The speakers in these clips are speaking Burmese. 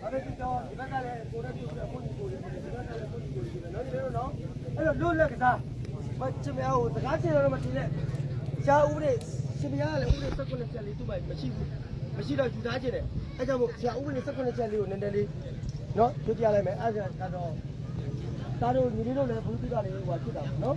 အဲ့ဒီတော့ဒီဘက်ကလည်းကိုရပြုတ်ပြီးအခုဒီကိုဒီဘက်ကလည်းအခုဒီကိုဒီနော်ဒီလိုနော်အဲ့တော့လွတ်လက်ကစားမချင်မအောင်စကားချင်တော့မတင်နဲ့ရှားဥပဒေရှင်ပြားကလည်းဥပဒေ19ချက်လေးသူ့မှာမရှိဘူးမရှိတော့ယူထားခြင်းတယ်အဲ့ကြောင့်မို့ရှားဥပဒေ19ချက်လေးကိုနည်းနည်းလေးနော်ကြည့်ပြလိုက်မယ်အဲ့ဒါတော့ဒါတို့ညီလေးတို့လည်းဘူးပြတာလေးဟိုဖြစ်တာပေါ့နော်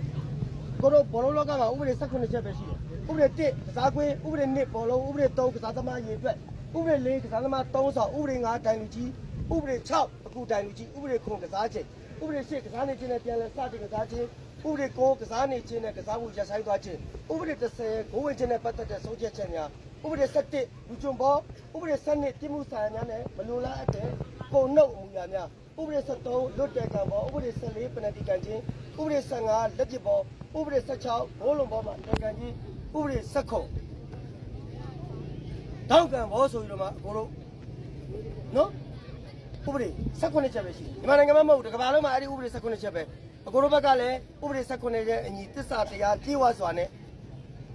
ကိုတို့ဘောလုံးလောကမှာဥပဒေ19ချက်ပဲရှိတယ်ဥပဒေ1ကစားကွင်းဥပဒေ2ဘောလုံးဥပဒေ3ကစားသမားရေအတွက်ဥပဒေ4ကစားသမား3ဆောင်ဥပဒေ5တိုင်လူကြီးဥပဒေ6အခုတိုင်လူကြီးဥပဒေ9ကစားခြင်းဥပဒေ10ကစားနေခြင်းနဲ့ပြန်လည်စတင်ကစားခြင်းဥပဒေ9ကစားနေခြင်းနဲ့ကစားမှုရပ်ဆိုင်းသွားခြင်းဥပဒေ10ဂိုးဝင်ခြင်းနဲ့ပတ်သက်တဲ့ဆုံးဖြတ်ချက်များဥပဒေ17လူကျွံဘောဥပဒေ12ပြည်မှုဆိုင်ရာများနဲ့မလိုလားအပ်တဲ့ပုံနှုတ်အမူအရာများဥပဒေ73လွတ်တဲ့ကံဘောဥပဒေ14ပနတီကန်ခြင်းဥပဒေ15လက်ပစ်ဘောဥပဒေ16ဘိုးလုံးဘောမှာတေကန်ခြင်းဥပဒေ19တောက်ကံဘောဆိုပြီးတော့မှအကိုတို့နော်ဥပဒေ19ချက်ပဲရှိတယ်ဒီမှာနိုင်ငံမှာမဟုတ်ဘူးတကဘာလုံးမှာအဲ့ဒီဥပဒေ19ချက်ပဲအကိုတို့ဘက်ကလည်းဥပဒေ19ရဲ့အညီတစ္ဆာတရားပြေဝစွာနဲ့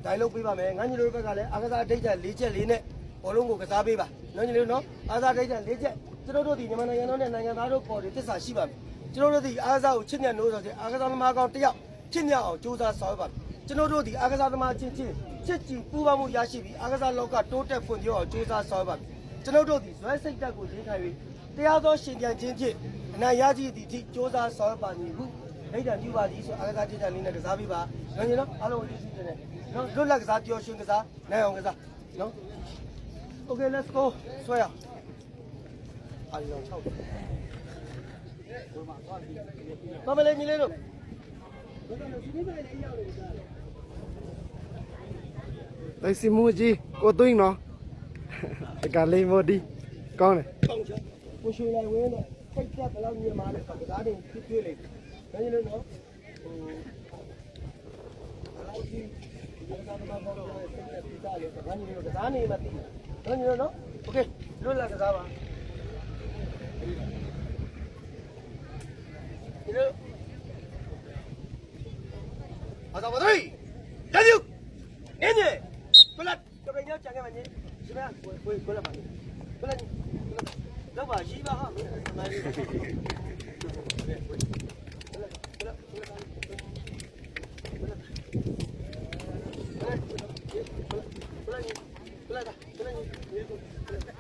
ဒိုင်လုပ်ပေးပါမယ်ငန်းကြီးတို့ဘက်ကလည်းအာကစားအဋ္ဌ4ချက်4နဲ့ဘောလုံးကိုကစားပေးပါနော်ညီလေးနော်အာကစားအဋ္ဌ4ချက်ကျွန်တော်တို့ဒီမြန်မာနိုင်ငံတော်နဲ့နိုင်ငံသားတို့ပေါ်တွေတစ္ဆာရှိပါမယ်ကျွန်တော်တို့ဒီအာကစားကိုချစ်မြတ်လို့ဆိုတဲ့အာကစားသမားကောင်တယောက်ချစ်မြတ်အောင်ကြိုးစားဆောင်ရွက်ပါကျွန်တော်တို့ဒီအာကစားသမားချင်းချင်းချစ်ကြည်ပူးပေါင်းမှုရရှိပြီးအာကစားလောကတိုးတက်ဖွံ့ဖြိုးအောင်ကြိုးစားဆောင်ရွက်ပါကျွန်တော်တို့ဒီဇွဲစိတ်တက်ကိုရင်းထိုင်ပြီးတရားသောရှင်ပြန်ခြင်းဖြင့်အနာရရှိသည့်အထိကြိုးစားဆောင်ရွက်ပါမည်ဟုဒိဋ္ဌံပြုပါသည်ဆိုအာကစားဒေတာလေးနဲ့ကစားပေးပါနော်ညီနော်အားလုံးကျေးဇူးတင်တယ်နော်လွတ်လပ်ကစားပျော်ရွှင်ကစားနိုင်အောင်ကစားနော် Okay let's go ဆွဲရအားလုံး6မမလေးညီလေးတို့လိုက်စီမူကြီးကိုသွင်းနော်တကလေးမိုဒီကောင်းတယ်ကောင်းချကိုရွှေလိုက်ဝင်းတော့စိတ်သက်ဘယ်လောက်မြင်မှာလဲကစားတင်ဖြစ်ဖြစ်လေဒါညီလေးနော်ဟိုအားကြီးဒီကစားသမားပေါ်တော့စိတ်သက်ပြတာလေဒါညီလေးတို့ကစားနေမှသိတယ်နော်ညီလေးနော် Okay လွတ်လပ်ကစားပါဒီလိုအားသာပါသေးတန်းယူအင်းကြီးဘလတ်ကပင်းရောက်ကြံခဲ့မှာညီဒီမှာဝေးဘလတ်ပါဘလတ်လောက်ပါရှိပါဟာမင်းနိုင်ပြီဘလတ်ဘလတ်ဘလတ်